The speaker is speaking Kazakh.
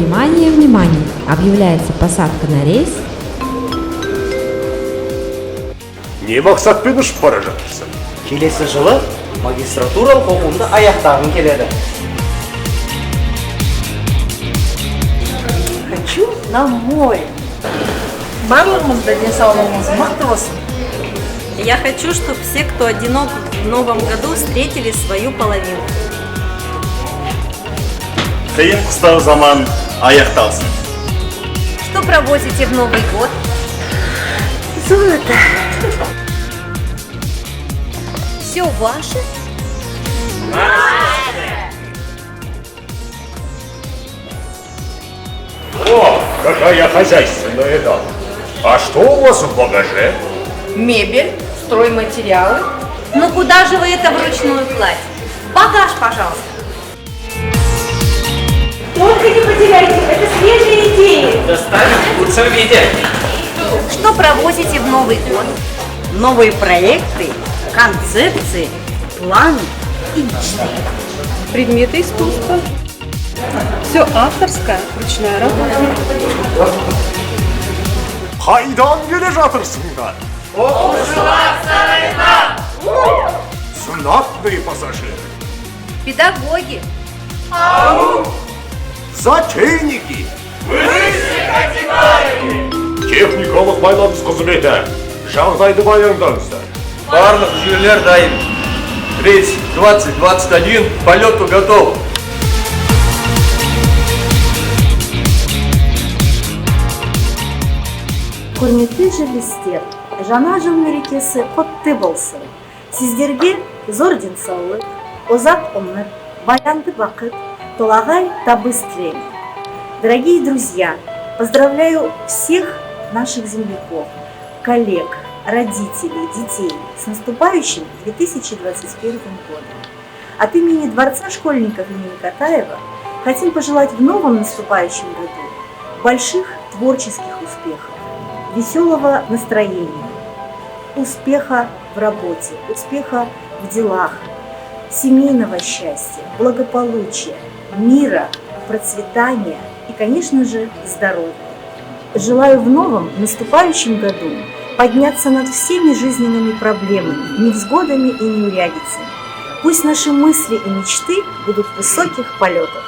Внимание, внимание! Объявляется посадка на рейс. Не мақсатпен ұшып бара жатырсың? Келесі жылы магистратуралық оқуымды аяқтағым келеді. Хочу на море. Барлығымызда денсаулығымыз мықты болсын. Я хочу, чтобы все, кто одинок в новом году, встретили свою половину. Қиын қыстау заман аяқталсын. Что проводите в Новый год? Золото. Все ваше? О, какая хозяйственная дама. А что у вас в багаже? Мебель, стройматериалы. Ну куда же вы это вручную платите? Багаж, пожалуйста. Только не потеряйте, это свежие идеи. Доставим в лучшем виде. Что проводите в Новый год? Новые проекты, концепции, планы и мечты. Предметы искусства. Все авторская, ручная работа. Қайдан келе жатырсыңдар? Оқушылар сарайынан! Знатные пассажиры. Педагоги! Затейники. Техникалық байланыс қызметі. Жағдайды баяндаңыздар. Барлық жүйелер дайын. Рейс 2021 полету готов. Құрметті жерлестер, жаңа жыл мерекесі құтты болсын. Сіздерге зор денсаулық, ұзақ өмір, баянды бақыт, толағай табыс тілеймін. Дорогие друзья, поздравляю всех наших земляков, коллег, родителей, детей с наступающим 2021 годом. От имени Дворца школьников имени Катаева хотим пожелать в новом наступающем году больших творческих успехов, веселого настроения, успеха в работе, успеха в делах, семейного счастья, благополучия, мира, процветания и, конечно же, здоровья. Желаю в новом наступающем году подняться над всеми жизненными проблемами, невзгодами и неурядицами. Пусть наши мысли и мечты будут высоких полетов.